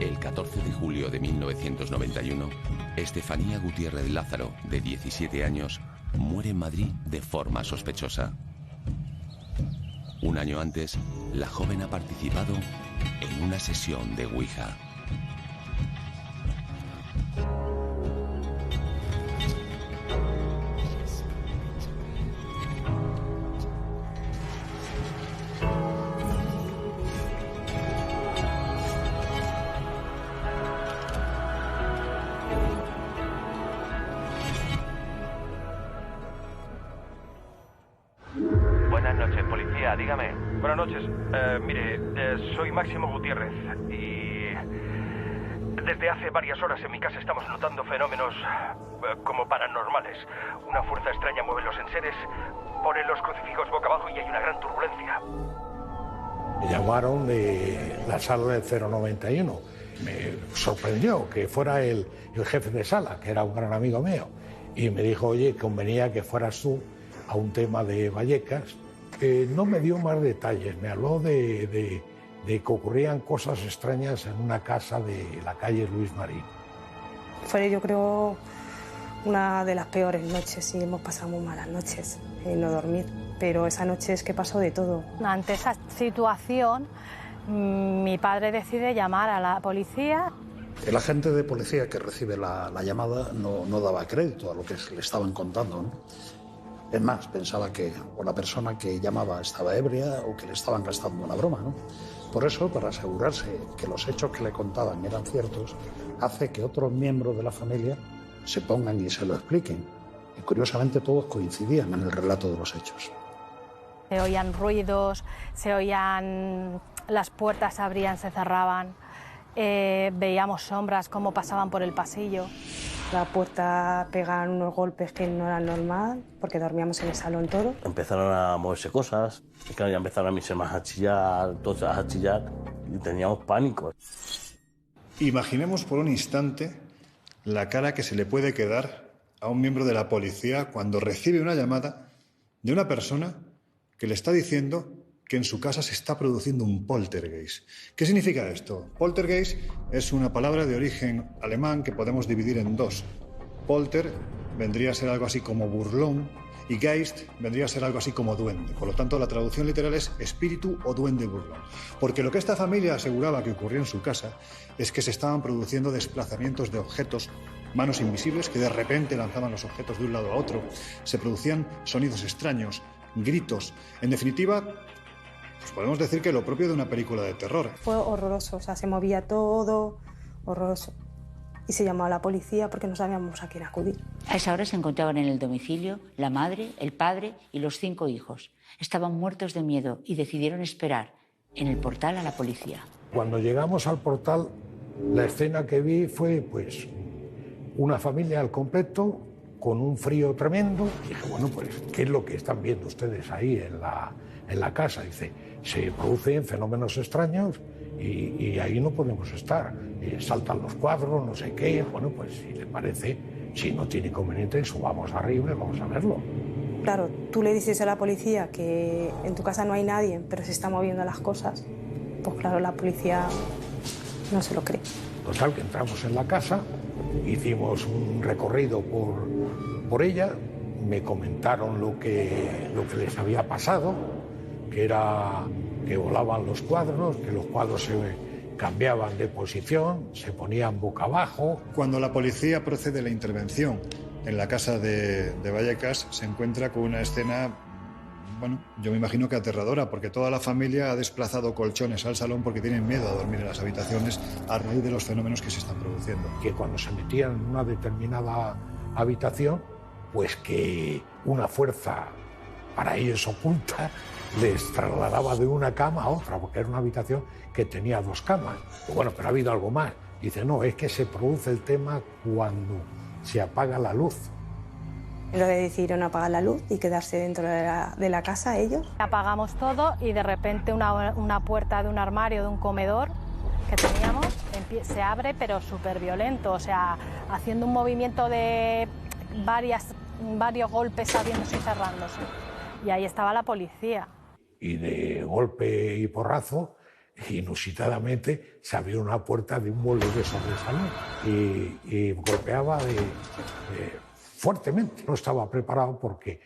El 14 de julio de 1991, Estefanía Gutiérrez Lázaro, de 17 años, muere en Madrid de forma sospechosa. Un año antes, la joven ha participado en una sesión de Ouija. Buenas noches, policía, dígame. Buenas noches. Mire, soy Máximo Gutiérrez y desde hace varias horas en mi casa estamos notando fenómenos como paranormales. Una fuerza extraña mueve los enseres, pone los crucifijos boca abajo y hay una gran turbulencia. Me llamaron de la sala del 091. Me sorprendió que fuera el jefe de sala, que era un gran amigo mío, y me dijo, oye, convenía que fueras tú a un tema de Vallecas. No me dio más detalles, me habló de que ocurrían cosas extrañas en una casa de la calle Luis Marín. Fue, yo creo, una de las peores noches y hemos pasado muy malas noches en no dormir, pero esa noche es que pasó de todo. Ante esa situación, mi padre decide llamar a la policía. El agente de policía que recibe la llamada no daba crédito a lo que le estaban contando, ¿no? Es más, pensaba que o la persona que llamaba estaba ebria o que le estaban gastando una broma, ¿no? Por eso, para asegurarse que los hechos que le contaban eran ciertos, hace que otros miembros de la familia se pongan y se lo expliquen. Y curiosamente todos coincidían en el relato de los hechos. Se oían ruidos, se oían... las puertas se abrían, se cerraban, veíamos sombras cómo pasaban por el pasillo. La puerta pegaban unos golpes que no eran normal, porque dormíamos en el salón todo. Empezaron a moverse cosas, y claro, ya empezaron a mis hermanas a chillar, todas a chillar, y teníamos pánico. Imaginemos por un instante la cara que se le puede quedar a un miembro de la policía cuando recibe una llamada de una persona que le está diciendo que en su casa se está produciendo un poltergeist. ¿Qué significa esto? Poltergeist es una palabra de origen alemán que podemos dividir en dos. Polter vendría a ser algo así como burlón y Geist vendría a ser algo así como duende. Por lo tanto, la traducción literal es espíritu o duende burlón. Porque lo que esta familia aseguraba que ocurría en su casa es que se estaban produciendo desplazamientos de objetos, manos invisibles que de repente lanzaban los objetos de un lado a otro. Se producían sonidos extraños, gritos. En definitiva, pues podemos decir que lo propio de una película de terror. Fue horroroso, o sea, se movía todo, horroroso. Y se llamó a la policía porque no sabíamos a quién acudir. A esa hora se encontraban en el domicilio la madre, el padre y los 5 hijos. Estaban muertos de miedo y decidieron esperar en el portal a la policía. Cuando llegamos al portal, la escena que vi fue, pues, una familia al completo, con un frío tremendo. Y dije, bueno, pues, ¿qué es lo que están viendo ustedes ahí en la casa? Dice, se producen fenómenos extraños y ahí no podemos estar. Saltan los cuadros, no sé qué. Bueno, pues si le parece, si no tiene inconveniente, subamos arriba y vamos a verlo. Claro, tú le dices a la policía que en tu casa no hay nadie, pero se están moviendo las cosas. Pues claro, la policía no se lo cree. Total, que entramos en la casa, hicimos un recorrido por ella, me comentaron lo que les había pasado, que era que volaban los cuadros, que los cuadros se cambiaban de posición, se ponían boca abajo. Cuando la policía procede a la intervención en la casa de Vallecas, se encuentra con una escena, bueno, yo me imagino que aterradora, porque toda la familia ha desplazado colchones al salón porque tienen miedo a dormir en las habitaciones a raíz de los fenómenos que se están produciendo. Que cuando se metían en una determinada habitación, pues que una fuerza para ellos oculta les trasladaba de una cama a otra, porque era una habitación que tenía 2 camas. Y bueno, pero ha habido algo más. Dice, no, es que se produce el tema cuando se apaga la luz. Lo de decidieron apagar la luz y quedarse dentro de la casa ellos. Apagamos todo y de repente una puerta de un armario, de un comedor que teníamos, se abre, pero súper violento, o sea, haciendo un movimiento de varios golpes abriéndose y cerrándose. Y ahí estaba la policía. Y de golpe y porrazo inusitadamente se abrió una puerta de un mueble de sobresalón y golpeaba fuertemente. No estaba preparado porque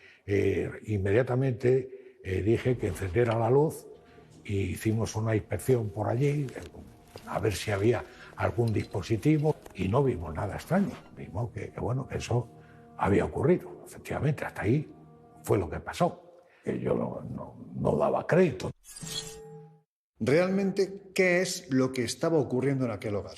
inmediatamente dije que encendiera la luz y hicimos una inspección por allí a ver si había algún dispositivo y no vimos nada extraño. Vimos que eso había ocurrido. Efectivamente, hasta ahí fue lo que pasó. Yo no daba crédito. Realmente, ¿qué es lo que estaba ocurriendo en aquel hogar?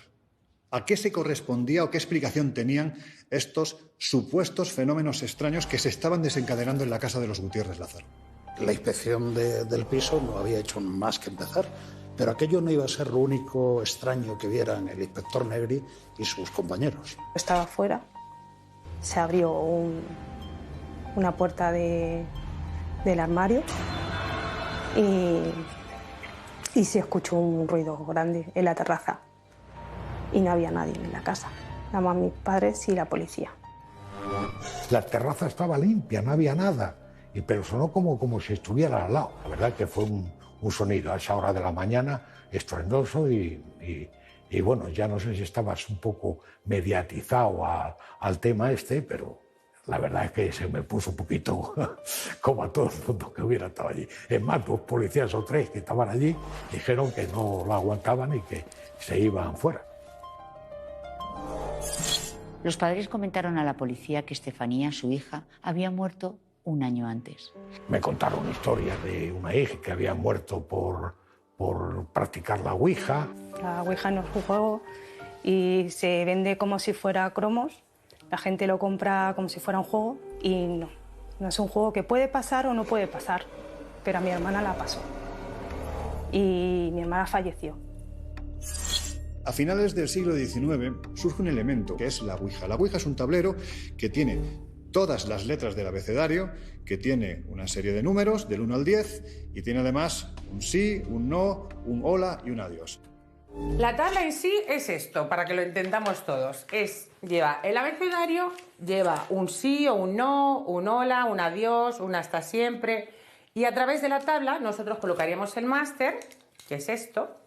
¿A qué se correspondía o qué explicación tenían estos supuestos fenómenos extraños que se estaban desencadenando en la casa de los Gutiérrez Lázaro? La inspección del piso no había hecho más que empezar, pero aquello no iba a ser lo único extraño que vieran el inspector Negri y sus compañeros. Estaba afuera, se abrió una puerta del armario y se escuchó un ruido grande en la terraza y no había nadie en la casa, nada más mis padres y la policía. La terraza estaba limpia, no había nada, pero sonó como si estuviera al lado. La verdad que fue un sonido a esa hora de la mañana estruendoso y bueno, ya no sé si estabas un poco mediatizado al tema pero la verdad es que se me puso un poquito como a todo el mundo que hubiera estado allí. Es más, 2 policías o 3 que estaban allí dijeron que no lo aguantaban y que se iban fuera. Los padres comentaron a la policía que Estefanía, su hija, había muerto un año antes. Me contaron historias de una hija que había muerto por practicar la Ouija. La Ouija no es un juego y se vende como si fuera cromos. La gente lo compra como si fuera un juego y no es un juego que puede pasar o no puede pasar, pero a mi hermana la pasó y mi hermana falleció. A finales del siglo XIX surge un elemento que es la Ouija. La Ouija es un tablero que tiene todas las letras del abecedario, que tiene una serie de números del 1 al 10 y tiene además un sí, un no, un hola y un adiós. La tabla en sí es esto, para que lo entendamos todos. Lleva el abecedario, lleva un sí o un no, un hola, un adiós, un hasta siempre. Y a través de la tabla nosotros colocaríamos el máster, que es esto,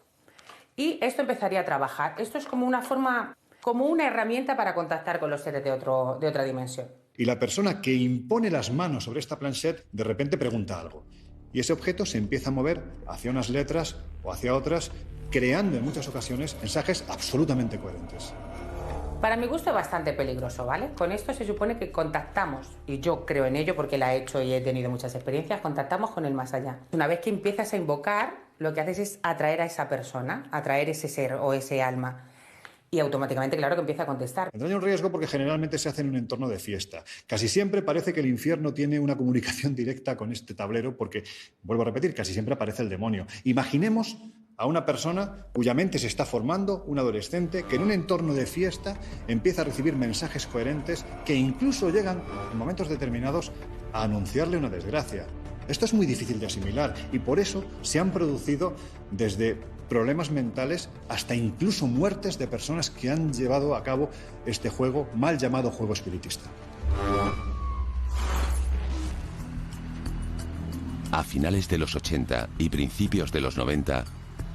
y esto empezaría a trabajar. Esto es como una herramienta para contactar con los seres de otra dimensión. Y la persona que impone las manos sobre esta planchette de repente pregunta algo. Y ese objeto se empieza a mover hacia unas letras o hacia otras, creando en muchas ocasiones mensajes absolutamente coherentes. Para mi gusto es bastante peligroso, ¿vale? Con esto se supone que contactamos, y yo creo en ello porque la he hecho y he tenido muchas experiencias, contactamos con el más allá. Una vez que empiezas a invocar, lo que haces es atraer a esa persona, atraer ese ser o ese alma. Y automáticamente, claro, que empieza a contestar. Entraña un riesgo porque generalmente se hace en un entorno de fiesta. Casi siempre parece que el infierno tiene una comunicación directa con este tablero porque, vuelvo a repetir, casi siempre aparece el demonio. Imaginemos a una persona cuya mente se está formando, un adolescente, que en un entorno de fiesta empieza a recibir mensajes coherentes que incluso llegan, en momentos determinados, a anunciarle una desgracia. Esto es muy difícil de asimilar y por eso se han producido desde problemas mentales hasta incluso muertes de personas que han llevado a cabo este juego, mal llamado juego espiritista. A finales de los 80 y principios de los 90,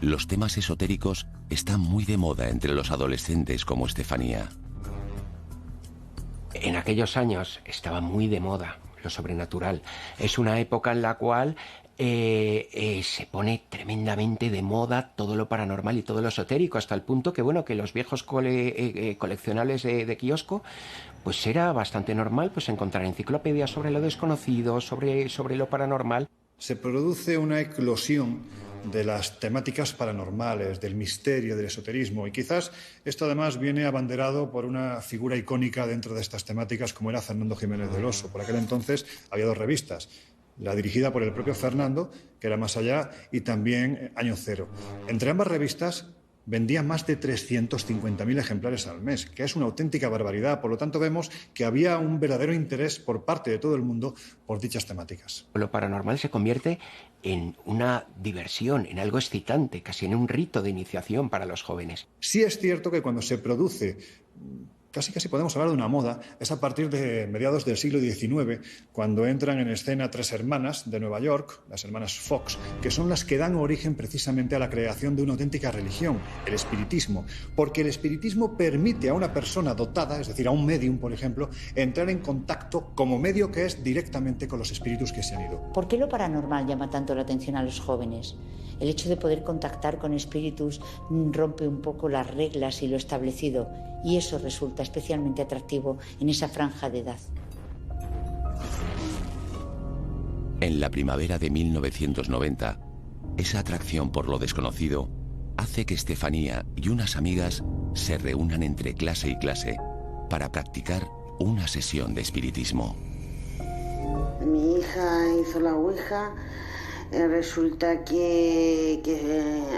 los temas esotéricos están muy de moda entre los adolescentes como Estefanía. En aquellos años estaba muy de moda lo sobrenatural. Es una época en la cual se pone tremendamente de moda todo lo paranormal y todo lo esotérico, hasta el punto que, bueno, que los viejos coleccionables de kiosco, pues era bastante normal pues encontrar enciclopedias sobre lo desconocido, sobre lo paranormal. Se produce una eclosión de las temáticas paranormales, del misterio, del esoterismo, y quizás esto además viene abanderado por una figura icónica dentro de estas temáticas como era Fernando Jiménez del Oso. Por aquel entonces había 2 revistas, la dirigida por el propio Fernando, que era Más Allá, y también Año Cero. Entre ambas revistas vendía más de 350.000 ejemplares al mes, que es una auténtica barbaridad. Por lo tanto, vemos que había un verdadero interés por parte de todo el mundo por dichas temáticas. Lo paranormal se convierte en una diversión, en algo excitante, casi en un rito de iniciación para los jóvenes. Sí es cierto que cuando se produce casi podemos hablar de una moda, es a partir de mediados del siglo XIX, cuando entran en escena 3 hermanas de Nueva York, las hermanas Fox, que son las que dan origen precisamente a la creación de una auténtica religión, el espiritismo, porque el espiritismo permite a una persona dotada, es decir, a un medium, por ejemplo, entrar en contacto como medio que es directamente con los espíritus que se han ido. ¿Por qué lo paranormal llama tanto la atención a los jóvenes? El hecho de poder contactar con espíritus rompe un poco las reglas y lo establecido, y eso resulta especialmente atractivo en esa franja de edad. En la primavera de 1990, esa atracción por lo desconocido hace que Estefanía y unas amigas se reúnan entre clase y clase para practicar una sesión de espiritismo. Mi hija hizo la ouija. Resulta que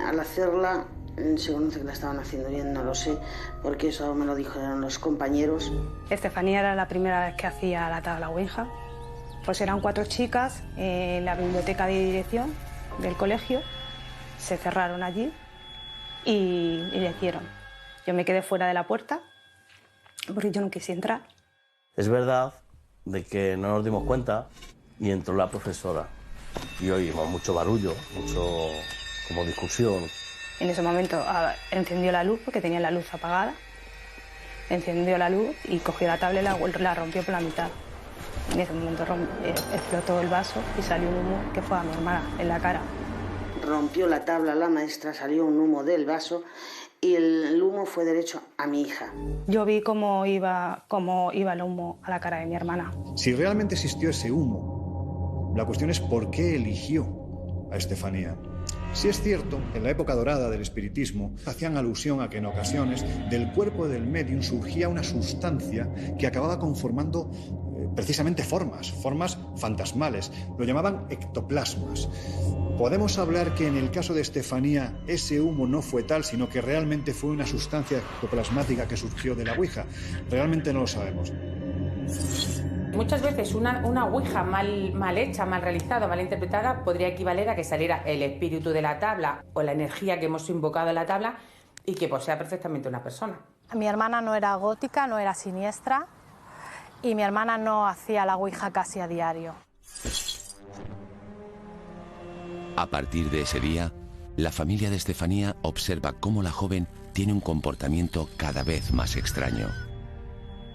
al hacerla, se conoce que la estaban haciendo bien, no lo sé, porque eso me lo dijeron los compañeros. Estefanía era la primera vez que hacía la tabla ouija. Pues eran 4 chicas en la biblioteca de dirección del colegio, se cerraron allí y le hicieron. Yo me quedé fuera de la puerta porque yo no quise entrar. Es verdad de que no nos dimos cuenta y entró la profesora. Y oímos mucho barullo, mucho como discusión. En ese momento encendió la luz, porque tenía la luz apagada. Encendió la luz y cogió la tabla y la rompió por la mitad. En ese momento explotó el vaso y salió un humo que fue a mi hermana en la cara. Rompió la tabla la maestra, salió un humo del vaso y el humo fue derecho a mi hija. Yo vi cómo iba el humo a la cara de mi hermana. Si realmente existió ese humo, la cuestión es por qué eligió a Estefanía. Si es cierto, en la época dorada del espiritismo hacían alusión a que en ocasiones del cuerpo del médium surgía una sustancia que acababa conformando precisamente formas fantasmales. Lo llamaban ectoplasmas. ¿Podemos hablar que en el caso de Estefanía ese humo no fue tal, sino que realmente fue una sustancia ectoplasmática que surgió de la ouija? Realmente no lo sabemos. Muchas veces una ouija mal hecha, mal realizada, mal interpretada podría equivaler a que saliera el espíritu de la tabla o la energía que hemos invocado en la tabla y que posea perfectamente una persona. Mi hermana no era gótica, no era siniestra y mi hermana no hacía la ouija casi a diario. A partir de ese día, la familia de Estefanía observa cómo la joven tiene un comportamiento cada vez más extraño.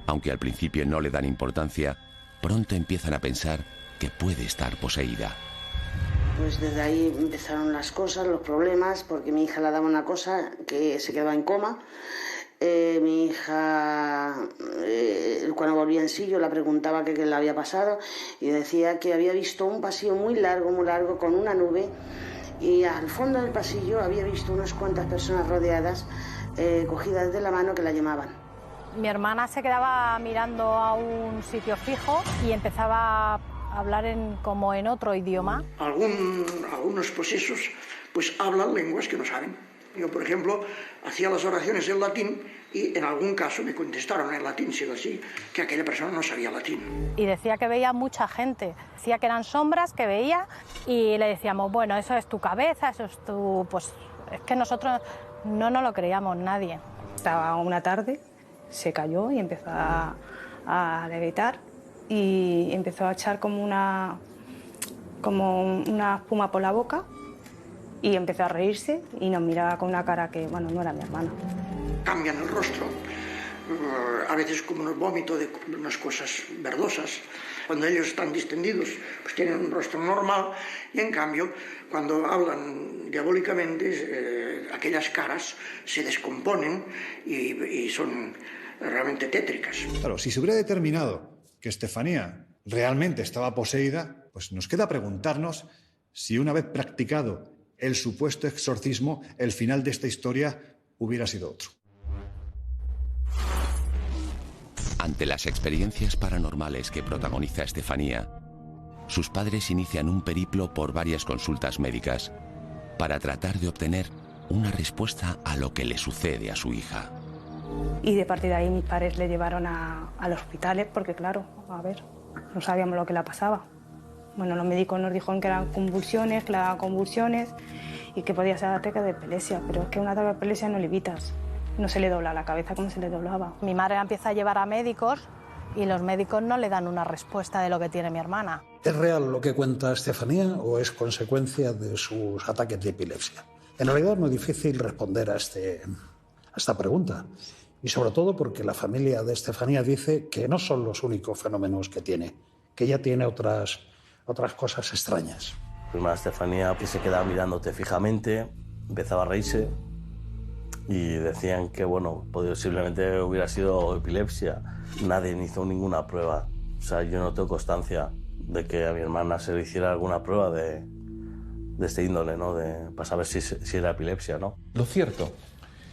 Aunque al principio no le dan importancia, pronto empiezan a pensar que puede estar poseída. Pues desde ahí empezaron las cosas, los problemas, porque mi hija le daba una cosa que se quedaba en coma. Mi hija, cuando volvía en sí, yo la preguntaba qué le había pasado y decía que había visto un pasillo muy largo, con una nube, y al fondo del pasillo había visto unas cuantas personas rodeadas, cogidas de la mano, que la llamaban. Mi hermana se quedaba mirando a un sitio fijo y empezaba a hablar como en otro idioma. Algunos procesos pues hablan lenguas que no saben. Yo, por ejemplo, hacía las oraciones en latín y en algún caso me contestaron en latín, siendo así, que aquella persona no sabía latín. Y decía que veía mucha gente. Decía que eran sombras que veía y le decíamos, bueno, eso es tu cabeza, eso es tu... Pues es que nosotros no nos lo creíamos nadie. Estaba una tarde, se cayó y empezó a levitar y empezó a echar como una espuma por la boca y empezó a reírse y nos miraba con una cara que, bueno, no era mi hermana. Cambian el rostro, a veces como unos vómitos de unas cosas verdosas. Cuando ellos están distendidos, pues tienen un rostro normal y en cambio, cuando hablan diabólicamente, aquellas caras se descomponen y son realmente tétricas. Claro, si se hubiera determinado que Estefanía realmente estaba poseída, pues nos queda preguntarnos si una vez practicado el supuesto exorcismo, el final de esta historia hubiera sido otro. Ante las experiencias paranormales que protagoniza Estefanía, sus padres inician un periplo por varias consultas médicas para tratar de obtener una respuesta a lo que le sucede a su hija. Y de partir de ahí mis padres le llevaron al hospital porque, claro, a ver, no sabíamos lo que le pasaba. Bueno, los médicos nos dijeron que eran convulsiones, que le daban convulsiones y que podía ser ataque de epilepsia, pero es que un ataque de epilepsia no le evitas. No se le dobla la cabeza como se le doblaba. Mi madre la empieza a llevar a médicos y los médicos no le dan una respuesta de lo que tiene mi hermana. ¿Es real lo que cuenta Estefanía o es consecuencia de sus ataques de epilepsia? En realidad es muy difícil responder a esta pregunta. Y sobre todo porque la familia de Estefanía dice que no son los únicos fenómenos que tiene, que ella tiene otras cosas extrañas. Mi hermana Estefanía que se quedaba mirándote fijamente, empezaba a reírse y decían que, bueno, posiblemente hubiera sido epilepsia. Nadie hizo ninguna prueba. O sea, yo no tengo constancia de que a mi hermana se le hiciera alguna prueba de este índole, ¿no? Para saber si era epilepsia, ¿no? Lo cierto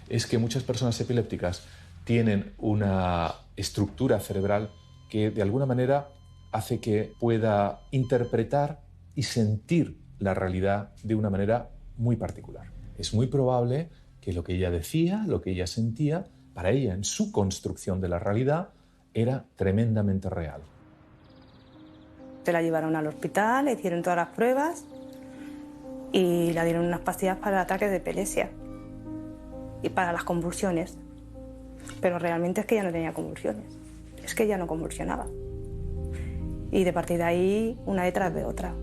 es que muchas personas epilépticas tienen una estructura cerebral que de alguna manera hace que pueda interpretar y sentir la realidad de una manera muy particular. Es muy probable que lo que ella decía, lo que ella sentía, para ella en su construcción de la realidad, era tremendamente real. Se la llevaron al hospital, le hicieron todas las pruebas y le dieron unas pastillas para el ataque de epilepsia y para las convulsiones. Pero realmente es que ella no tenía convulsiones, es que ella no convulsionaba. Y de partir de ahí, una detrás de otra.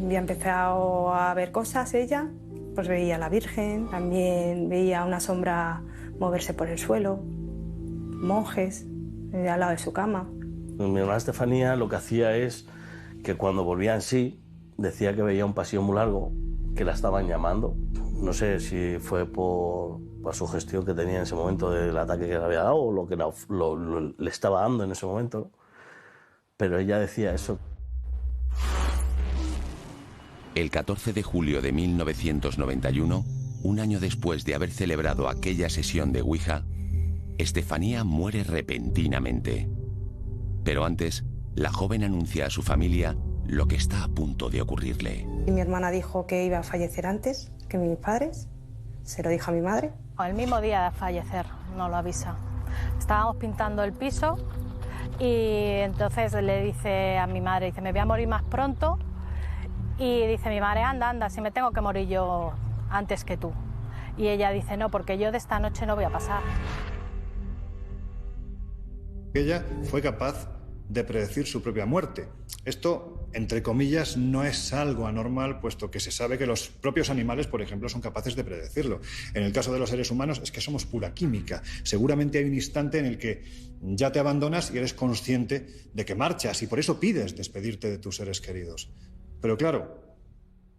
Había empezado a ver cosas ella, pues veía a la Virgen, también veía una sombra moverse por el suelo, monjes al lado de su cama. Mi hermana Estefanía lo que hacía es que cuando volvía en sí, decía que veía un pasillo muy largo, que la estaban llamando. No sé si fue por su gestión que tenía en ese momento del ataque que le había dado o lo que le estaba dando en ese momento. Pero ella decía eso. El 14 de julio de 1991, un año después de haber celebrado aquella sesión de Ouija, Estefanía muere repentinamente. Pero antes, la joven anuncia a su familia lo que está a punto de ocurrirle. Y mi hermana dijo que iba a fallecer antes que mis padres. Se lo dijo a mi madre. El mismo día de fallecer, no lo avisa. Estábamos pintando el piso y entonces le dice a mi madre, dice, me voy a morir más pronto. Y dice mi madre, anda, si me tengo que morir yo antes que tú. Y ella dice, no, porque yo de esta noche no voy a pasar. Ella fue capaz de predecir su propia muerte. Esto, entre comillas, no es algo anormal, puesto que se sabe que los propios animales, por ejemplo, son capaces de predecirlo. En el caso de los seres humanos es que somos pura química. Seguramente hay un instante en el que ya te abandonas y eres consciente de que marchas y por eso pides despedirte de tus seres queridos. Pero claro,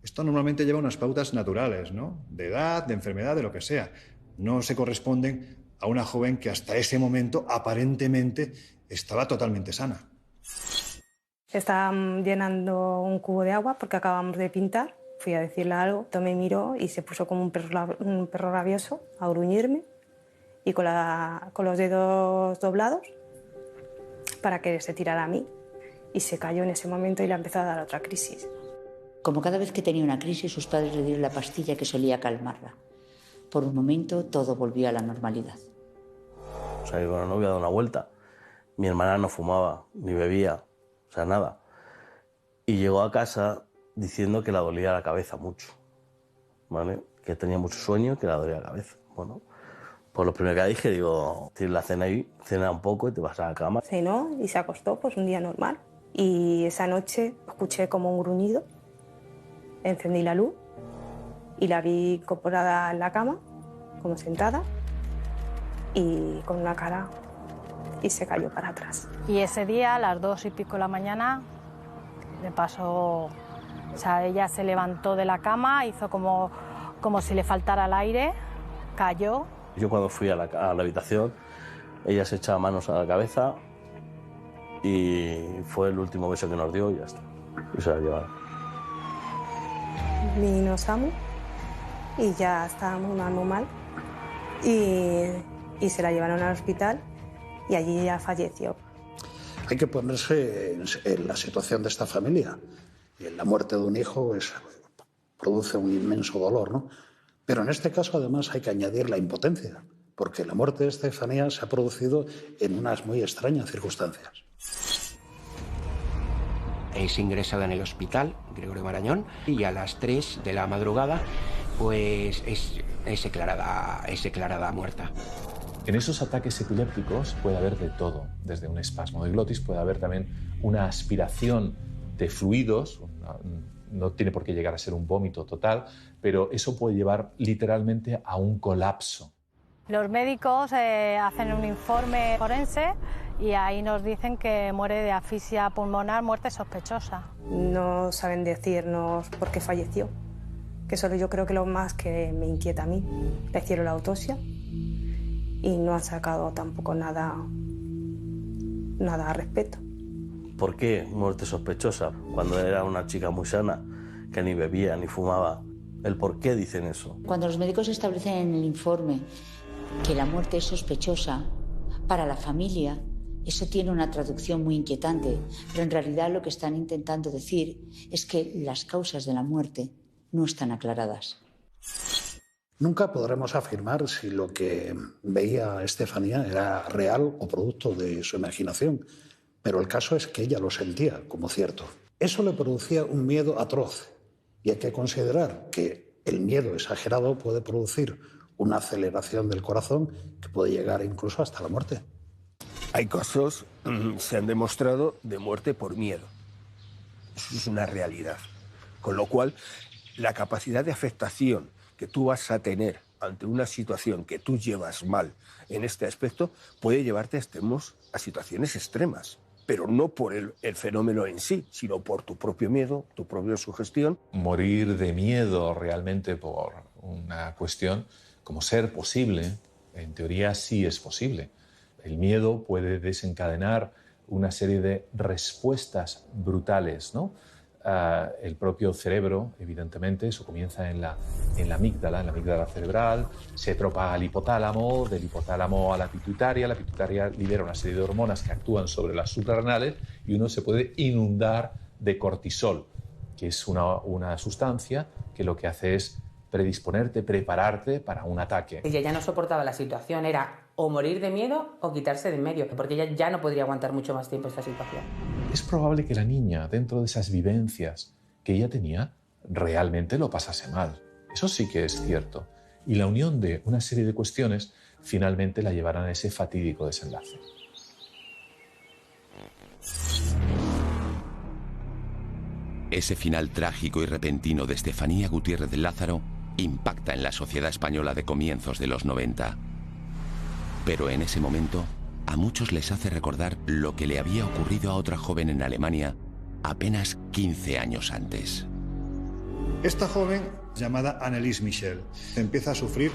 esto normalmente lleva unas pautas naturales, ¿no? De edad, de enfermedad, de lo que sea. No se corresponden a una joven que hasta ese momento aparentemente estaba totalmente sana. Estaba llenando un cubo de agua porque acabamos de pintar. Fui a decirle algo, me miró y se puso como un perro rabioso a gruñirme y con los dedos doblados para que se tirara a mí. Y se cayó en ese momento y le empezó a dar otra crisis. Como cada vez que tenía una crisis, sus padres le dieron la pastilla que solía calmarla. Por un momento todo volvió a la normalidad. O sea, que con la novia dado una vuelta. Mi hermana no fumaba, ni bebía, o sea, nada. Y llegó a casa diciendo que la dolía la cabeza mucho, ¿vale? Que tenía mucho sueño y que la dolía la cabeza. Bueno, pues lo primero que dije, digo, tienes la cena ahí, cena un poco y te vas a la cama. Cenó y se acostó, pues un día normal. Y esa noche escuché como un gruñido, encendí la luz y la vi incorporada en la cama, como sentada, y con una cara, y se cayó para atrás. Y ese día, a las 2 y pico de la mañana, le pasó, o sea, ella se levantó de la cama, hizo como si le faltara el aire, cayó. Yo cuando fui a la habitación, ella se echaba manos a la cabeza y fue el último beso que nos dio y ya está. Y se la llevaron. Vino Samu y ya estaba muy mal y se la llevaron al hospital y allí ya falleció. Hay que ponerse en la situación de esta familia. Y la muerte de un hijo produce un inmenso dolor, ¿no? Pero en este caso, además, hay que añadir la impotencia, porque la muerte de Estefanía se ha producido en unas muy extrañas circunstancias. Es ingresada en el hospital Gregorio Marañón y a las 3 de la madrugada pues es declarada muerta. En esos ataques epilépticos puede haber de todo, desde un espasmo de glotis, puede haber también una aspiración de fluidos, no tiene por qué llegar a ser un vómito total, pero eso puede llevar literalmente a un colapso. Los médicos hacen un informe forense y ahí nos dicen que muere de asfixia pulmonar, muerte sospechosa. No saben decirnos por qué falleció, que solo yo creo que lo más que me inquieta a mí. Le hicieron la autopsia y no han sacado tampoco nada al respecto. ¿Por qué muerte sospechosa? Cuando era una chica muy sana, que ni bebía ni fumaba. ¿El por qué dicen eso? Cuando los médicos establecen en el informe que la muerte es sospechosa, para la familia eso tiene una traducción muy inquietante, pero en realidad lo que están intentando decir es que las causas de la muerte no están aclaradas. Nunca podremos afirmar si lo que veía Estefanía era real o producto de su imaginación, pero el caso es que ella lo sentía como cierto. Eso le producía un miedo atroz, y hay que considerar que el miedo exagerado puede producir una aceleración del corazón que puede llegar incluso hasta la muerte. Hay casos, se han demostrado, de muerte por miedo. Eso es una realidad. Con lo cual, la capacidad de afectación que tú vas a tener ante una situación que tú llevas mal en este aspecto puede llevarte a situaciones extremas, pero no por el fenómeno en sí, sino por tu propio miedo, tu propia sugestión. Morir de miedo realmente por una cuestión como ser posible, en teoría sí es posible. El miedo puede desencadenar una serie de respuestas brutales, ¿no? El propio cerebro, evidentemente, eso comienza en la amígdala cerebral, se propaga al hipotálamo, del hipotálamo a la pituitaria libera una serie de hormonas que actúan sobre las suprarrenales y uno se puede inundar de cortisol, que es una sustancia que lo que hace es predisponerte, prepararte para un ataque. Ella ya no soportaba la situación, era o morir de miedo o quitarse de en medio, porque ella ya no podría aguantar mucho más tiempo esta situación. Es probable que la niña, dentro de esas vivencias que ella tenía, realmente lo pasase mal. Eso sí que es cierto. Y la unión de una serie de cuestiones finalmente la llevarán a ese fatídico desenlace. Ese final trágico y repentino de Estefanía Gutiérrez de Lázaro impacta en la sociedad española de comienzos de los 90. Pero en ese momento, a muchos les hace recordar lo que le había ocurrido a otra joven en Alemania apenas 15 años antes. Esta joven, llamada Annelies Michel, empieza a sufrir,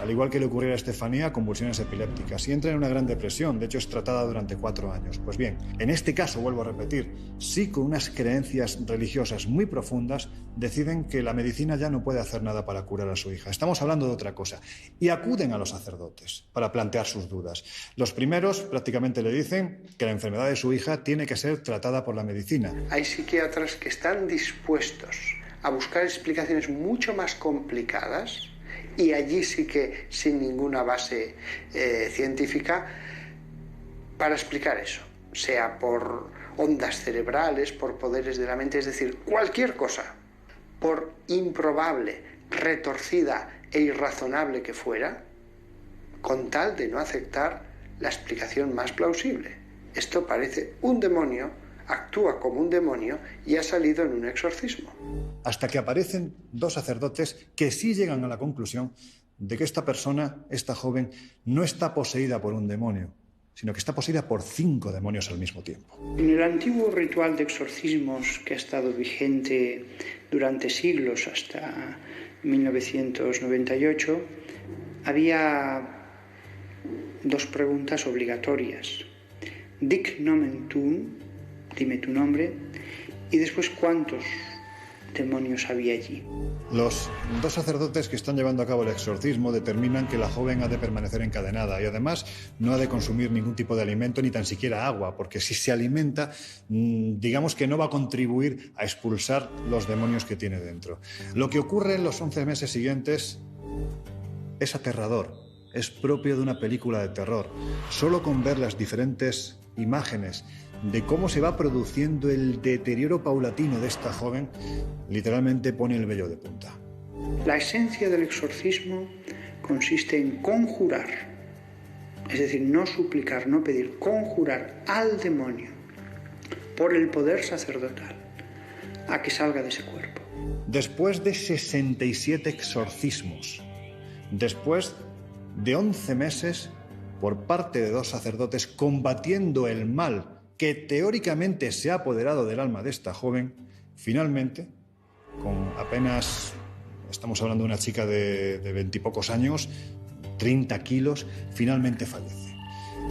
al igual que le ocurriera a Estefanía, convulsiones epilépticas y entra en una gran depresión. De hecho, es tratada durante 4 años. Pues bien, en este caso, vuelvo a repetir, sí, con unas creencias religiosas muy profundas, deciden que la medicina ya no puede hacer nada para curar a su hija. Estamos hablando de otra cosa. Y acuden a los sacerdotes para plantear sus dudas. Los primeros prácticamente le dicen que la enfermedad de su hija tiene que ser tratada por la medicina. Hay psiquiatras que están dispuestos a buscar explicaciones mucho más complicadas, y allí sí que sin ninguna base científica, para explicar eso, sea por ondas cerebrales, por poderes de la mente, es decir, cualquier cosa, por improbable, retorcida e irrazonable que fuera, con tal de no aceptar la explicación más plausible. Esto parece un demonio, actúa como un demonio y ha salido en un exorcismo. Hasta que aparecen 2 sacerdotes que sí llegan a la conclusión de que esta persona, esta joven, no está poseída por un demonio, sino que está poseída por 5 demonios al mismo tiempo. En el antiguo ritual de exorcismos que ha estado vigente durante siglos hasta 1998, había 2 preguntas obligatorias. Dic nomen tuum, dime tu nombre, y después cuántos demonios había allí. Los 2 sacerdotes que están llevando a cabo el exorcismo determinan que la joven ha de permanecer encadenada y además no ha de consumir ningún tipo de alimento ni tan siquiera agua, porque si se alimenta, digamos que no va a contribuir a expulsar los demonios que tiene dentro. Lo que ocurre en los 11 meses siguientes es aterrador, es propio de una película de terror. Solo con ver las diferentes imágenes de cómo se va produciendo el deterioro paulatino de esta joven, literalmente pone el vello de punta. La esencia del exorcismo consiste en conjurar Es decir, no suplicar, no pedir, conjurar al demonio por el poder sacerdotal a que salga de ese cuerpo. Después de 67 exorcismos, después de 11 meses por parte de 2 sacerdotes combatiendo el mal que teóricamente se ha apoderado del alma de esta joven, finalmente, con apenas, estamos hablando de una chica de 20 y pocos años, 30 kilos, finalmente fallece.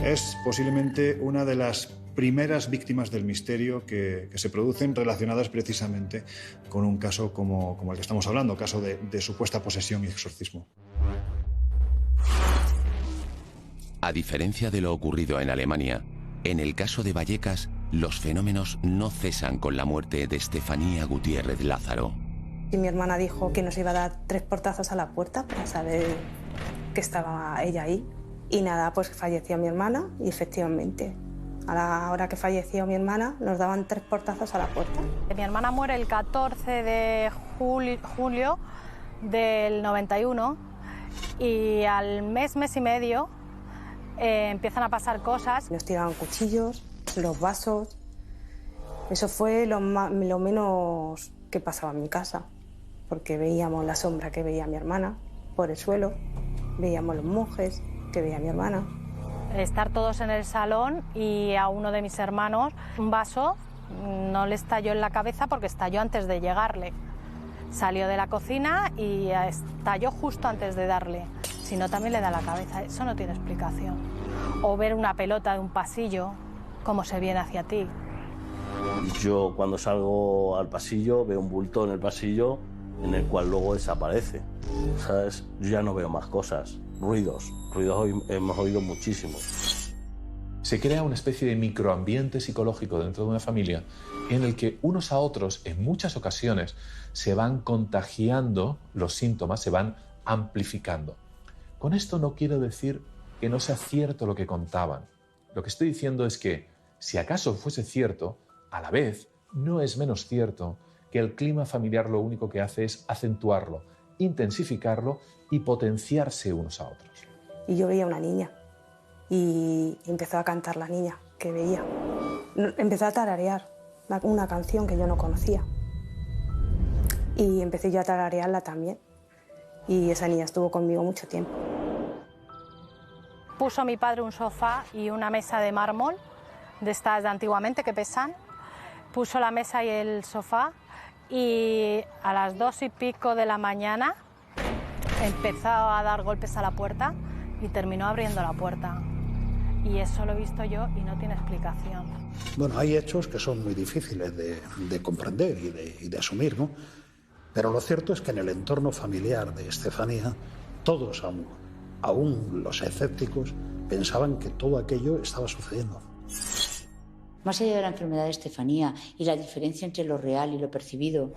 Es posiblemente una de las primeras víctimas del misterio que se producen relacionadas precisamente con un caso como el que estamos hablando, caso de supuesta posesión y exorcismo. A diferencia de lo ocurrido en Alemania, en el caso de Vallecas, los fenómenos no cesan con la muerte de Estefanía Gutiérrez Lázaro. Y mi hermana dijo que nos iba a dar 3 portazos a la puerta para saber que estaba ella ahí. Y nada, pues falleció mi hermana y efectivamente, a la hora que falleció mi hermana, nos daban 3 portazos a la puerta. Mi hermana muere el 14 de julio del 91 y al mes y medio empiezan a pasar cosas. Nos tiraban cuchillos, los vasos. Eso fue lo menos que pasaba en mi casa, porque veíamos la sombra que veía mi hermana por el suelo, veíamos los monjes que veía mi hermana. Estar todos en el salón y a uno de mis hermanos un vaso no le estalló en la cabeza porque estalló antes de llegarle. Salió de la cocina y estalló justo antes de darle. Si no, también le da la cabeza. Eso no tiene explicación. O ver una pelota de un pasillo, cómo se viene hacia ti. Yo cuando salgo al pasillo veo un bulto en el pasillo en el cual luego desaparece. ¿Sabes? Yo ya no veo más cosas. Ruidos hemos oído muchísimos. Se crea una especie de microambiente psicológico dentro de una familia en el que unos a otros, en muchas ocasiones, se van contagiando los síntomas, se van amplificando. Con esto no quiero decir que no sea cierto lo que contaban. Lo que estoy diciendo es que, si acaso fuese cierto, a la vez no es menos cierto que el clima familiar lo único que hace es acentuarlo, intensificarlo y potenciarse unos a otros. Y yo veía una niña y empezó a cantar la niña que veía. Empezó a tararear una canción que yo no conocía. Y empecé yo a tararearla también. Y esa niña estuvo conmigo mucho tiempo. Puso mi padre un sofá y una mesa de mármol, de estas de antiguamente que pesan. Puso la mesa y el sofá y a las 2 y pico de la mañana empezó a dar golpes a la puerta y terminó abriendo la puerta. Y eso lo he visto yo y no tiene explicación. Bueno, hay hechos que son muy difíciles de comprender y de asumir, ¿no? Pero lo cierto es que en el entorno familiar de Estefanía, todos, aún los escépticos, pensaban que todo aquello estaba sucediendo. Más allá de la enfermedad de Estefanía y la diferencia entre lo real y lo percibido,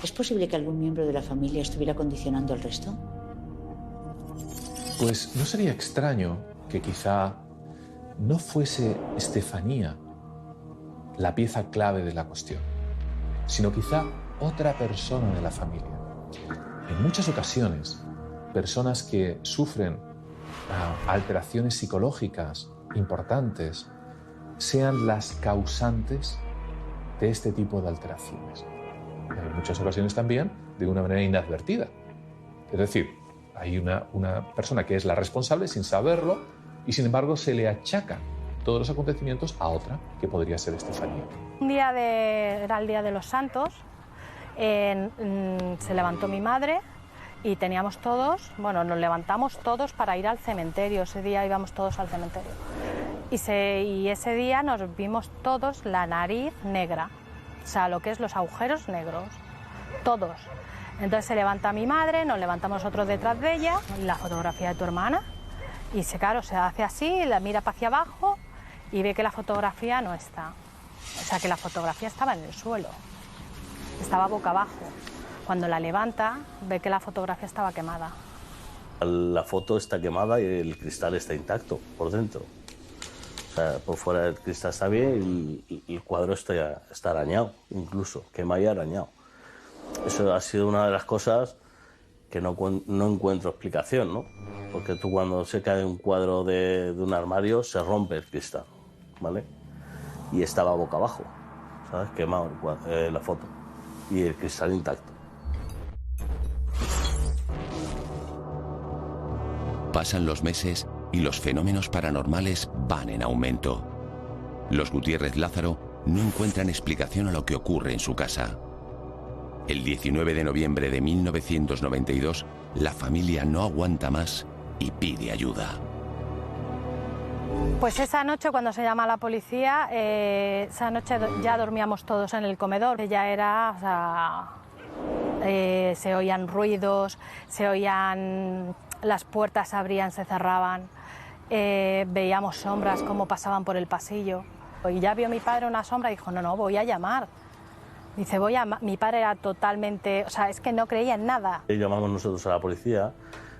¿es posible que algún miembro de la familia estuviera condicionando al resto? Pues no sería extraño que quizá no fuese Estefanía la pieza clave de la cuestión, sino quizá otra persona de la familia. En muchas ocasiones, personas que sufren alteraciones psicológicas importantes sean las causantes de este tipo de alteraciones. En muchas ocasiones también de una manera inadvertida. Es decir, hay una persona que es la responsable sin saberlo y sin embargo se le achacan todos los acontecimientos a otra que podría ser Estefanía. Era el Día de los Santos, se levantó mi madre y teníamos todos, nos levantamos todos para ir al cementerio. Ese día íbamos todos al cementerio. Y ese día nos vimos todos la nariz negra, o sea, lo que es los agujeros negros, todos. Entonces se levanta mi madre, nos levantamos nosotros detrás de ella, la fotografía de tu hermana, y se hace así, la mira para hacia abajo y ve que la fotografía no está. O sea, que la fotografía estaba en el suelo, estaba boca abajo. Cuando la levanta, ve que la fotografía estaba quemada. La foto está quemada y el cristal está intacto por dentro. O sea, por fuera el cristal está bien y el cuadro está arañado, incluso, quema y arañado. Eso ha sido una de las cosas que no encuentro explicación, ¿no? Porque tú cuando se cae un cuadro de un armario se rompe el cristal, ¿vale? Y estaba boca abajo, ¿sabes? Quemado la foto y el cristal intacto. Pasan los meses y los fenómenos paranormales van en aumento. Los Gutiérrez Lázaro no encuentran explicación a lo que ocurre en su casa. El 19 de noviembre de 1992, la familia no aguanta más y pide ayuda. Pues esa noche, cuando se llama a la policía, esa noche ya dormíamos todos en el comedor. Ya era, o sea, se oían ruidos, se oían, las puertas se abrían, se cerraban, veíamos sombras como pasaban por el pasillo. Y ya vio mi padre una sombra y dijo, no, voy a llamar. Dice, mi padre era totalmente, o sea, es que no creía en nada. Llamamos nosotros a la policía,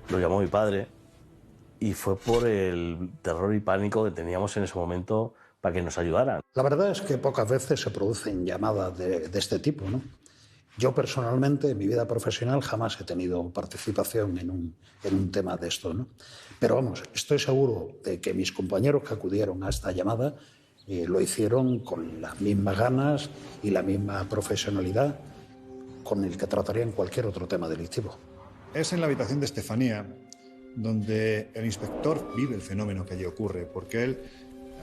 lo llamó mi padre, y fue por el terror y pánico que teníamos en ese momento para que nos ayudaran. La verdad es que pocas veces se producen llamadas de este tipo, ¿no? Yo personalmente, en mi vida profesional, jamás he tenido participación en un tema de esto, ¿no? Pero vamos, estoy seguro de que mis compañeros que acudieron a esta llamada lo hicieron con las mismas ganas y la misma profesionalidad con el que tratarían cualquier otro tema delictivo. Es en la habitación de Estefanía donde el inspector vive el fenómeno que allí ocurre, porque él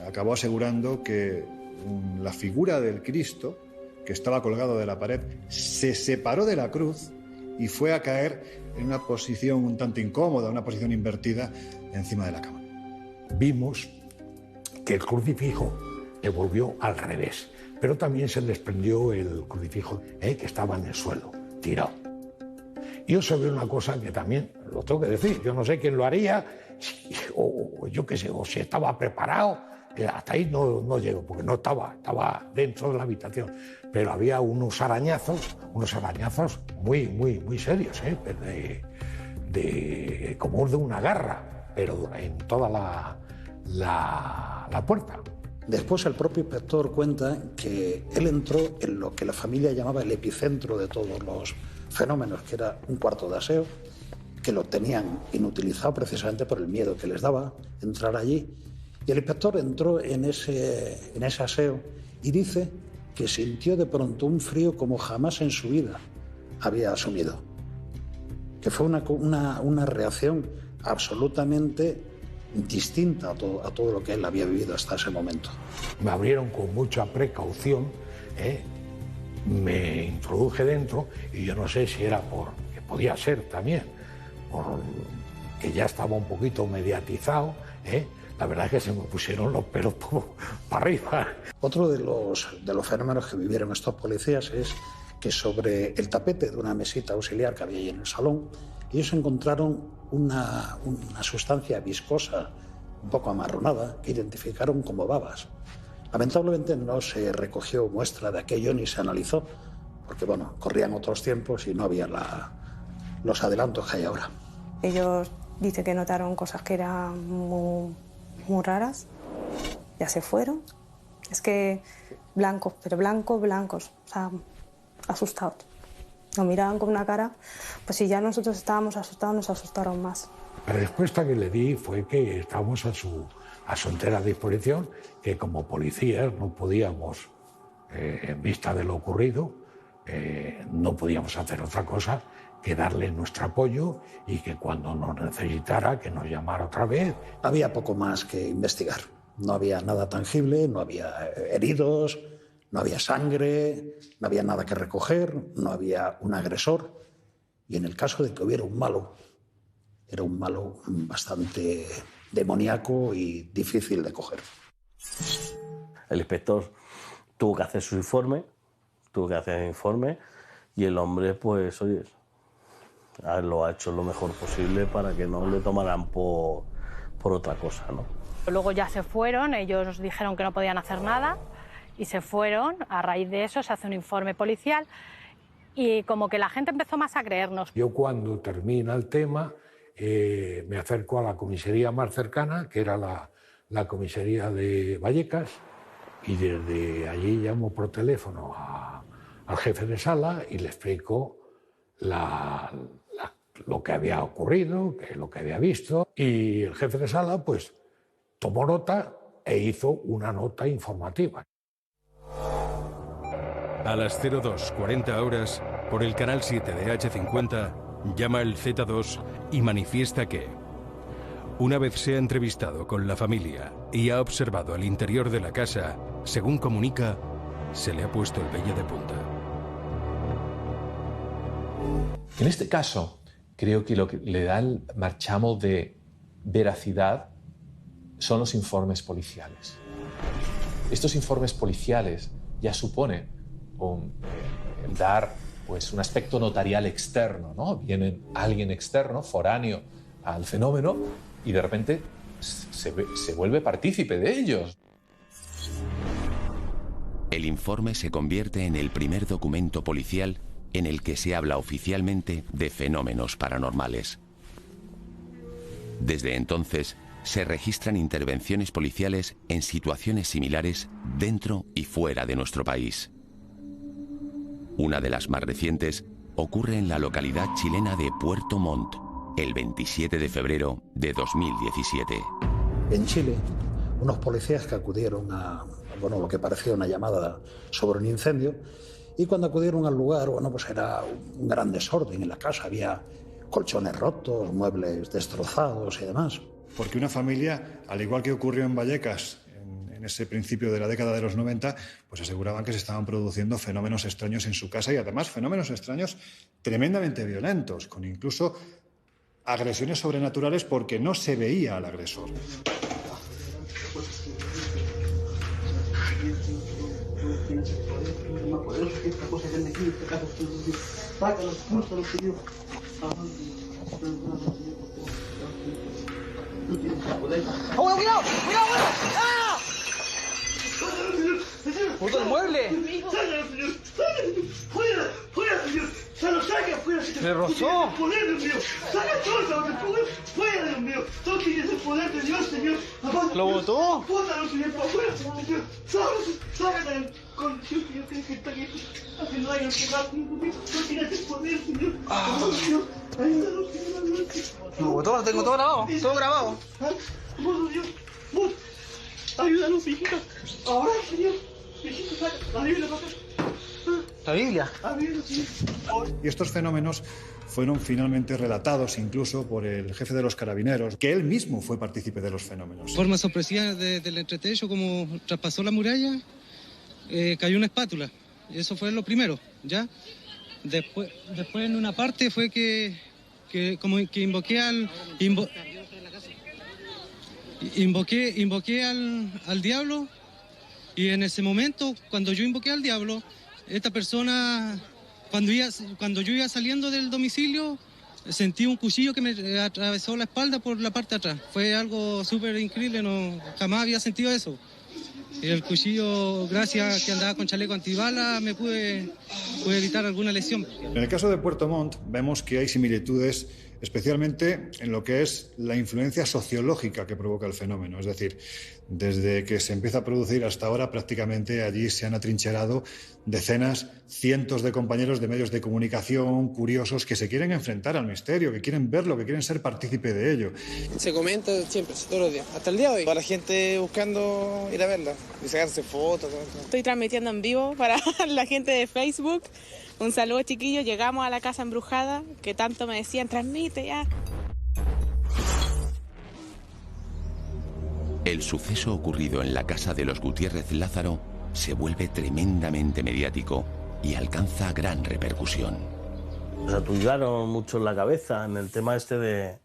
acabó asegurando que la figura del Cristo, que estaba colgado de la pared, se separó de la cruz y fue a caer en una posición un tanto incómoda, una posición invertida encima de la cama. Vimos que el crucifijo se volvió al revés, pero también se desprendió el crucifijo que estaba en el suelo, tirado. Y yo sabía una cosa que también lo tengo que decir, yo no sé quién lo haría, o yo qué sé, o si estaba preparado, hasta ahí no llego, porque no estaba dentro de la habitación, pero había unos arañazos muy serios, como de una garra, pero en toda la puerta. Después el propio inspector cuenta que él entró en lo que la familia llamaba el epicentro de todos los fenómenos, que era un cuarto de aseo, que lo tenían inutilizado precisamente por el miedo que les daba entrar allí. Y el inspector entró en ese aseo y dice que sintió de pronto un frío como jamás en su vida había asumido. Que fue una reacción absolutamente distinta a todo lo que él había vivido hasta ese momento. Me abrieron con mucha precaución, me introduje dentro y yo no sé si era que podía ser también, que ya estaba un poquito mediatizado, la verdad es que se me pusieron los pelos para arriba. Otro de los fenómenos que vivieron estos policías es que sobre el tapete de una mesita auxiliar que había ahí en el salón, ellos encontraron una sustancia viscosa, un poco amarronada, que identificaron como babas. Lamentablemente no se recogió muestra de aquello ni se analizó, porque bueno, corrían otros tiempos y no había los adelantos que hay ahora. Ellos dicen que notaron cosas que eran muy raras, ya se fueron. Es que blancos, pero blancos, o sea, asustados. Nos miraban con una cara, pues si ya nosotros estábamos asustados, nos asustaron más. La respuesta que le di fue que estábamos a su entera disposición, que como policías no podíamos, en vista de lo ocurrido, no podíamos hacer otra cosa que darle nuestro apoyo y que cuando nos necesitara, que nos llamara otra vez. Había poco más que investigar. No había nada tangible, no había heridos, no había sangre, no había nada que recoger, no había un agresor. Y en el caso de que hubiera un malo, era un malo bastante demoníaco y difícil de coger. El inspector tuvo que hacer su informe, y el hombre, pues, oye, lo ha hecho lo mejor posible para que no le tomaran por otra cosa, ¿no? Luego ya se fueron, ellos dijeron que no podían hacer nada y se fueron. A raíz de eso se hace un informe policial y como que la gente empezó más a creernos. Yo cuando termina el tema me acerco a la comisaría más cercana, que era la comisaría de Vallecas, y desde allí llamo por teléfono al jefe de sala y le explico la lo que había ocurrido, qué es lo que había visto, y el jefe de sala pues tomó nota e hizo una nota informativa. A las 02:40 horas, por el canal 7 de H50, llama el Z2 y manifiesta que, una vez se ha entrevistado con la familia y ha observado el interior de la casa, según comunica, se le ha puesto el vello de punta. En este caso, creo que lo que le da el marchamo de veracidad son los informes policiales. Estos informes policiales ya suponen dar pues, un aspecto notarial externo, ¿no? Viene alguien externo, foráneo al fenómeno, y de repente se vuelve partícipe de ellos. El informe se convierte en el primer documento policial en el que se habla oficialmente de fenómenos paranormales. Desde entonces, se registran intervenciones policiales en situaciones similares dentro y fuera de nuestro país. Una de las más recientes ocurre en la localidad chilena de Puerto Montt, el 27 de febrero de 2017. En Chile, unos policías que acudieron a lo que parecía una llamada sobre un incendio, y cuando acudieron al lugar, pues era un gran desorden en la casa, había colchones rotos, muebles destrozados y demás. Porque una familia, al igual que ocurrió en Vallecas en ese principio de la década de los 90, pues aseguraban que se estaban produciendo fenómenos extraños en su casa, y además fenómenos extraños tremendamente violentos, con incluso agresiones sobrenaturales porque no se veía al agresor. ¡Oh, cuidado! ¡Cuidado! ¡Ah! ¡Puto el mueble! ¡Fuera! ¡Fuera, señor! ¡Se lo saque afuera! ¡Me rozó! ¡Poder, Dios mío! ¡Saca todo el poder! ¡Fuera, Dios mío! ¡No tienes el poder de Dios, señor! ¿Lo botó? ¡Bótalo, señor! ¡Fuera, señor! ¡Sácalo! Con Dios mío, que está aquí haciendo daño al lugar. ¡No tienes el poder, señor! ¡Ayúdalo, señor! ¿Lo botó? Lo tengo todo grabado. Todo grabado. ¡Vos, Dios! ¡Vos! ¡Ayúdanos, hijita! ¡Ahora, señor! ¡Hijita, saca! ¡La Biblia, papá! ¿La Biblia? ¡La Biblia, señor! Y estos fenómenos fueron finalmente relatados incluso por el jefe de los carabineros, que él mismo fue partícipe de los fenómenos. Forma sorpresiva del entretecho, como traspasó la muralla, cayó una espátula. Eso fue lo primero, ¿ya? Después en una parte fue que invoqué al diablo, y en ese momento, cuando yo invoqué al diablo, esta persona, cuando yo iba saliendo del domicilio, sentí un cuchillo que me atravesó la espalda por la parte de atrás. Fue algo súper increíble, jamás había sentido eso. Y el cuchillo, gracias a que andaba con chaleco antibala, me pude evitar alguna lesión. En el caso de Puerto Montt vemos que hay similitudes, especialmente en lo que es la influencia sociológica que provoca el fenómeno. Es decir, desde que se empieza a producir hasta ahora, prácticamente allí se han atrincherado decenas, cientos de compañeros de medios de comunicación, curiosos, que se quieren enfrentar al misterio, que quieren verlo, que quieren ser partícipe de ello. Se comenta siempre, todos los días, hasta el día de hoy. Para la gente buscando ir a verla y sacarse fotos. Todo. Estoy transmitiendo en vivo para la gente de Facebook. Un saludo, chiquillos. Llegamos a la casa embrujada, que tanto me decían, transmite ya. El suceso ocurrido en la casa de los Gutiérrez Lázaro se vuelve tremendamente mediático y alcanza gran repercusión. Se atullaron mucho en la cabeza en el tema este de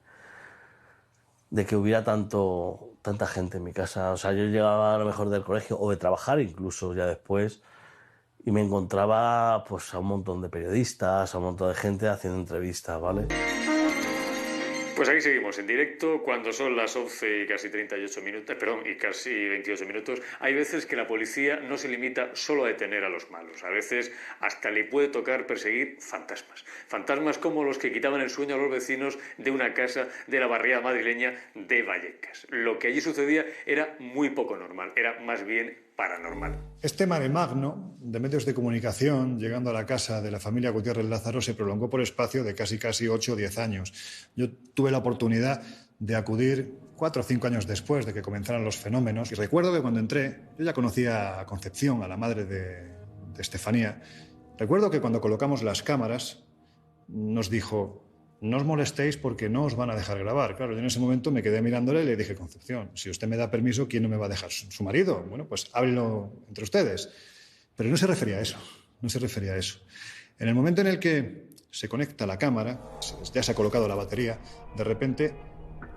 que hubiera tanta gente en mi casa. O sea, yo llegaba a lo mejor del colegio o de trabajar incluso ya después, y me encontraba pues a un montón de periodistas, a un montón de gente haciendo entrevistas, ¿vale? Pues aquí seguimos en directo cuando son las 11 y casi 38 minutos, y casi 28 minutos. Hay veces que la policía no se limita solo a detener a los malos. A veces hasta le puede tocar perseguir fantasmas. Fantasmas como los que quitaban el sueño a los vecinos de una casa de la barriada madrileña de Vallecas. Lo que allí sucedía era muy poco normal, era más bien paranormal. Este mare magno de medios de comunicación, llegando a la casa de la familia Gutiérrez Lázaro, se prolongó por espacio de casi 8 o 10 años. Yo tuve la oportunidad de acudir 4 o 5 años después de que comenzaran los fenómenos, y recuerdo que cuando entré, yo ya conocía a Concepción, a la madre de Estefanía. Recuerdo que cuando colocamos las cámaras nos dijo: no os molestéis porque no os van a dejar grabar. Claro, yo en ese momento me quedé mirándole y le dije: Concepción, si usted me da permiso, ¿quién no me va a dejar? ¿Su marido? Bueno, pues háblenlo entre ustedes. Pero no se refería a eso, no se refería a eso. En el momento en el que se conecta la cámara, ya se ha colocado la batería, de repente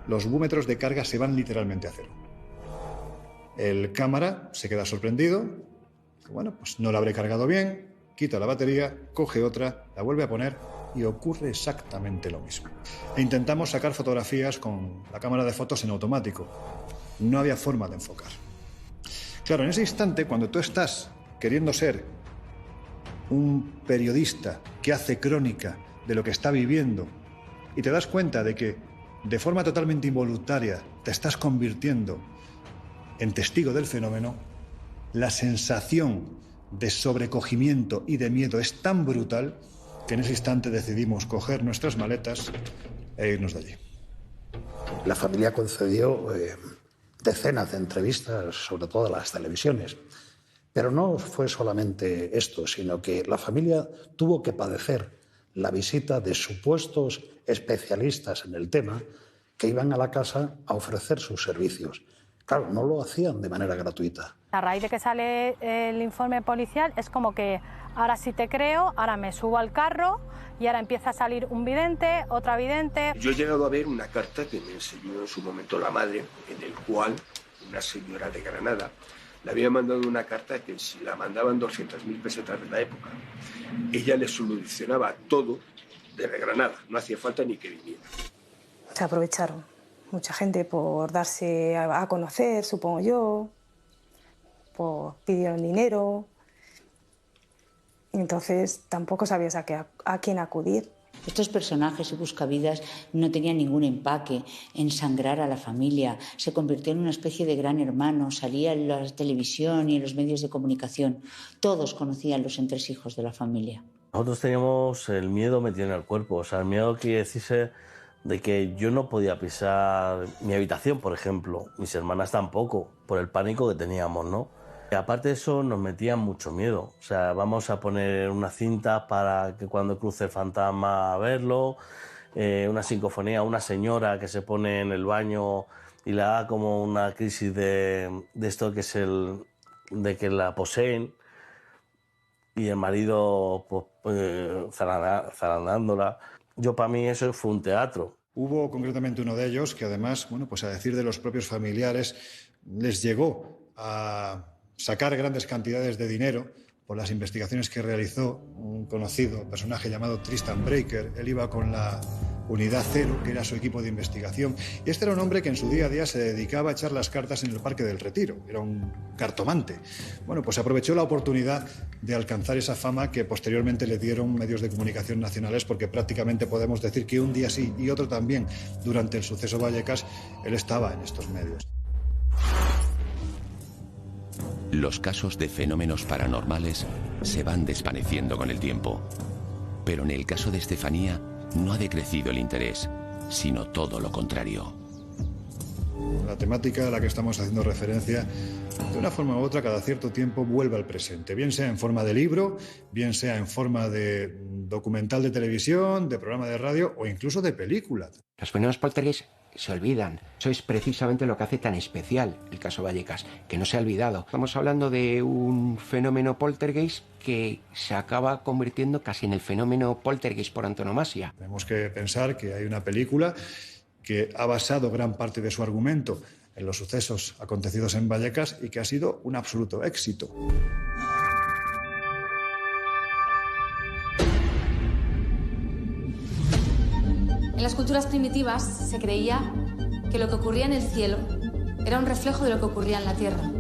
los búmetros de carga se van literalmente a cero. El cámara se queda sorprendido, bueno, pues no la habré cargado bien, quita la batería, coge otra, la vuelve a poner y ocurre exactamente lo mismo. E intentamos sacar fotografías con la cámara de fotos en automático. No había forma de enfocar. Claro, en ese instante, cuando tú estás queriendo ser un periodista que hace crónica de lo que está viviendo y te das cuenta de que de forma totalmente involuntaria te estás convirtiendo en testigo del fenómeno, la sensación de sobrecogimiento y de miedo es tan brutal que en ese instante decidimos coger nuestras maletas e irnos de allí. La familia concedió decenas de entrevistas, sobre todo a las televisiones. Pero no fue solamente esto, sino que la familia tuvo que padecer la visita de supuestos especialistas en el tema que iban a la casa a ofrecer sus servicios. Claro, no lo hacían de manera gratuita. A raíz de que sale el informe policial es como que ahora sí te creo, ahora me subo al carro y ahora empieza a salir un vidente, otra vidente. Yo he llegado a ver una carta que me enseñó en su momento la madre, en el cual una señora de Granada le había mandado una carta que si la mandaban 200.000 pesetas de la época, ella le solucionaba todo desde Granada, no hacía falta ni que viniera. Se aprovecharon mucha gente por darse a conocer, supongo yo, pidieron dinero, entonces tampoco sabías a quién acudir. Estos personajes y buscavidas no tenían ningún empaque en sangrar a la familia, se convirtió en una especie de gran hermano, salía en la televisión y en los medios de comunicación, todos conocían los entresijos de la familia. Nosotros teníamos el miedo metido en el cuerpo, o sea, el miedo quiere decirse de que yo no podía pisar mi habitación, por ejemplo, mis hermanas tampoco, por el pánico que teníamos, ¿no? Y aparte de eso nos metían mucho miedo, o sea, vamos a poner una cinta para que cuando cruce el fantasma a verlo, una psicofonía, una señora que se pone en el baño y le da como una crisis de esto que es de que la poseen, y el marido pues, zarandándola. Yo, para mí, eso fue un teatro. Hubo concretamente uno de ellos que además, bueno, pues a decir de los propios familiares, les llegó a sacar grandes cantidades de dinero por las investigaciones que realizó un conocido personaje llamado Tristan Breaker. Él iba con la Unidad Cero, que era su equipo de investigación, y este era un hombre que en su día a día se dedicaba a echar las cartas en el Parque del Retiro, era un cartomante. Bueno, pues aprovechó la oportunidad de alcanzar esa fama que posteriormente le dieron medios de comunicación nacionales, porque prácticamente podemos decir que un día sí y otro también, durante el suceso Vallecas, él estaba en estos medios. Los casos de fenómenos paranormales se van desvaneciendo con el tiempo, pero en el caso de Estefanía no ha decrecido el interés, sino todo lo contrario. La temática a la que estamos haciendo referencia, de una forma u otra, cada cierto tiempo vuelve al presente, bien sea en forma de libro, bien sea en forma de documental de televisión, de programa de radio o incluso de película. Los fenómenos poltergeist se olvidan. Eso es precisamente lo que hace tan especial el caso Vallecas, que no se ha olvidado. Estamos hablando de un fenómeno poltergeist que se acaba convirtiendo casi en el fenómeno poltergeist por antonomasia. Tenemos que pensar que hay una película que ha basado gran parte de su argumento en los sucesos acontecidos en Vallecas y que ha sido un absoluto éxito. En las culturas primitivas se creía que lo que ocurría en el cielo era un reflejo de lo que ocurría en la tierra.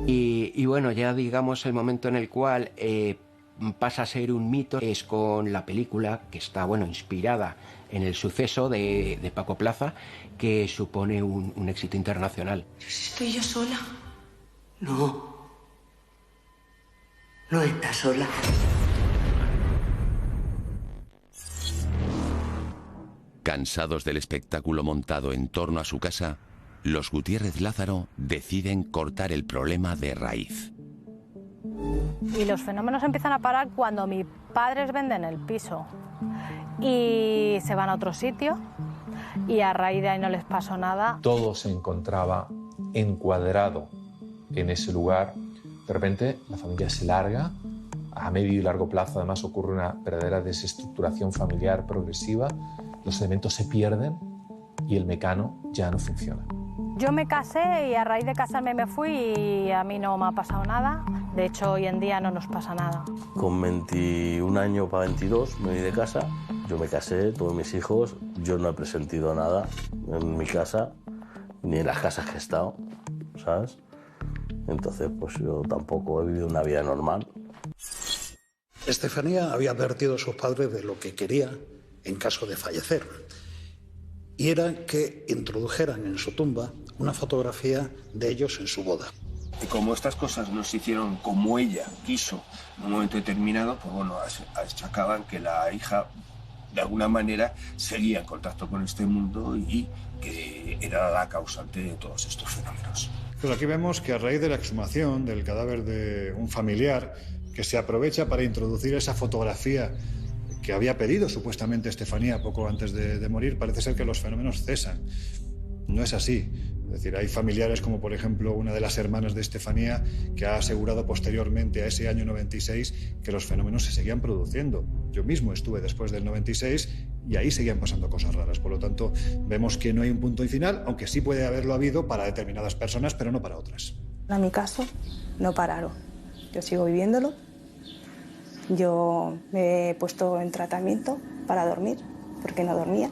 Y bueno, ya digamos el momento en el cual pasa a ser un mito es con la película que está, bueno, inspirada en el suceso de Paco Plaza, que supone un éxito internacional. ¿Estoy yo sola? No, No estás sola. Cansados del espectáculo montado en torno a su casa, los Gutiérrez Lázaro deciden cortar el problema de raíz. Y los fenómenos empiezan a parar cuando mis padres venden el piso y se van a otro sitio y a raíz de ahí no les pasó nada. Todo se encontraba encuadrado en ese lugar. De repente la familia se larga, a medio y largo plazo además ocurre una verdadera desestructuración familiar progresiva, los elementos se pierden y el mecano ya no funciona. Yo me casé y a raíz de casarme me fui y a mí no me ha pasado nada. De hecho, hoy en día no nos pasa nada. Con 21 años para 22 me fui de casa, yo me casé, tuve mis hijos, yo no he presentido nada en mi casa, ni en las casas que he estado, ¿sabes? Entonces, pues yo tampoco he vivido una vida normal. Estefanía había advertido a sus padres de lo que quería en caso de fallecer, y era que introdujeran en su tumba una fotografía de ellos en su boda. Y como estas cosas no se hicieron como ella quiso en un momento determinado, pues bueno, achacaban que la hija de alguna manera seguía en contacto con este mundo y que era la causante de todos estos fenómenos. Pues aquí vemos que a raíz de la exhumación del cadáver de un familiar, que se aprovecha para introducir esa fotografía que había pedido supuestamente Estefanía poco antes de morir, parece ser que los fenómenos cesan. No es así. Es decir, hay familiares como por ejemplo una de las hermanas de Estefanía que ha asegurado posteriormente a ese año 96 que los fenómenos se seguían produciendo. Yo mismo estuve después del 96 y ahí seguían pasando cosas raras. Por lo tanto, vemos que no hay un punto y final, aunque sí puede haberlo habido para determinadas personas, pero no para otras. En mi caso, no pararon. Yo sigo viviéndolo. Yo me he puesto en tratamiento para dormir, porque no dormía.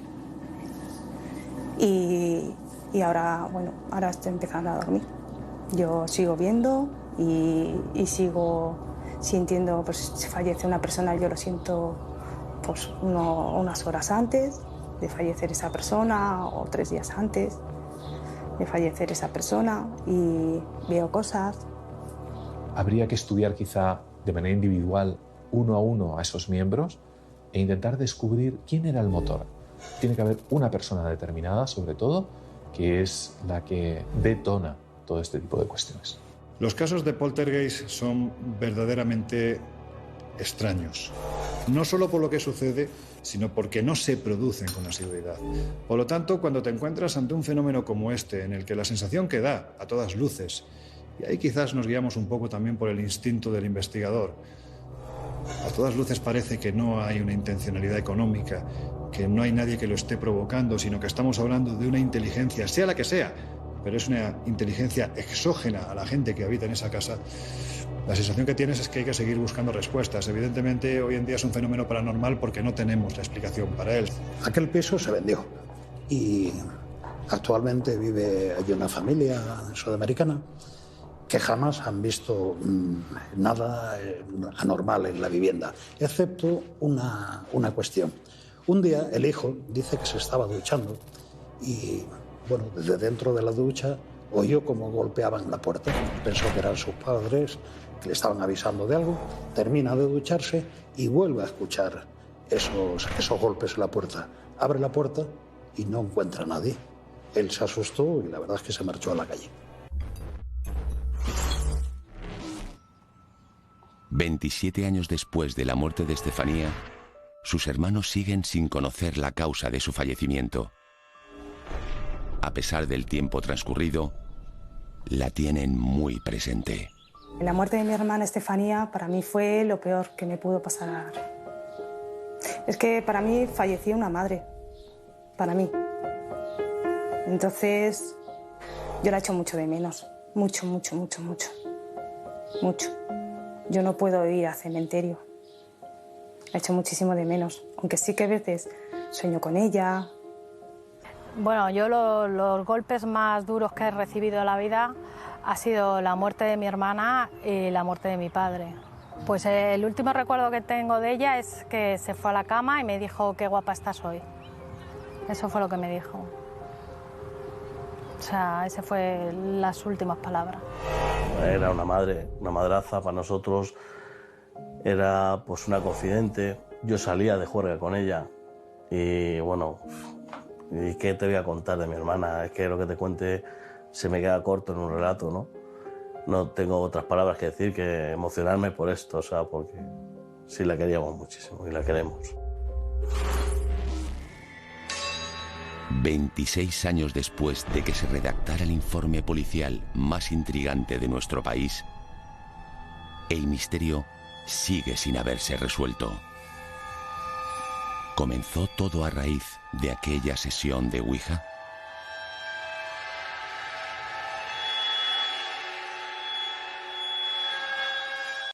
Y ahora, bueno, ahora estoy empezando a dormir. Yo sigo viendo y sigo sintiendo, pues si fallece una persona, yo lo siento pues unas horas antes de fallecer esa persona o 3 días antes de fallecer esa persona y veo cosas. Habría que estudiar quizá de manera individual, uno a uno, a esos miembros e intentar descubrir quién era el motor. Tiene que haber una persona determinada, sobre todo, que es la que detona todo este tipo de cuestiones. Los casos de poltergeist son verdaderamente extraños. No solo por lo que sucede, sino porque no se producen con asiduidad. Por lo tanto, cuando te encuentras ante un fenómeno como este, en el que la sensación que da, a todas luces, y ahí quizás nos guiamos un poco también por el instinto del investigador, a todas luces parece que no hay una intencionalidad económica, que no hay nadie que lo esté provocando, sino que estamos hablando de una inteligencia, sea la que sea, pero es una inteligencia exógena a la gente que habita en esa casa. La sensación que tienes es que hay que seguir buscando respuestas. Evidentemente, hoy en día es un fenómeno paranormal porque no tenemos la explicación para él. Aquel piso se vendió y actualmente vive allí una familia sudamericana que jamás han visto nada anormal en la vivienda, excepto una cuestión. Un día el hijo dice que se estaba duchando y, bueno, desde dentro de la ducha oyó cómo golpeaban la puerta. Pensó que eran sus padres que le estaban avisando de algo. Termina de ducharse y vuelve a escuchar esos golpes en la puerta. Abre la puerta y no encuentra a nadie. Él se asustó y la verdad es que se marchó a la calle. 27 años después de la muerte de Estefanía, sus hermanos siguen sin conocer la causa de su fallecimiento. A pesar del tiempo transcurrido, la tienen muy presente. La muerte de mi hermana Estefanía para mí fue lo peor que me pudo pasar. Es que para mí falleció una madre, para mí. Entonces yo la echo mucho de menos, mucho. Yo no puedo ir al cementerio. La echo muchísimo de menos, aunque sí que a veces sueño con ella. Bueno, yo los golpes más duros que he recibido en la vida ha sido la muerte de mi hermana y la muerte de mi padre. Pues el último recuerdo que tengo de ella es que se fue a la cama y me dijo qué guapa estás hoy. Eso fue lo que me dijo. O sea, esas fueron las últimas palabras. Era una madre, una madraza para nosotros. Era pues una confidente. Yo salía de juerga con ella y bueno, ¿y qué te voy a contar de mi hermana? Es que lo que te cuente se me queda corto en un relato, ¿no? No tengo otras palabras que decir que emocionarme por esto, o sea, porque sí la queríamos muchísimo y la queremos. 26 años después de que se redactara el informe policial más intrigante de nuestro país, el misterio sigue sin haberse resuelto. ¿Comenzó todo a raíz de aquella sesión de Ouija?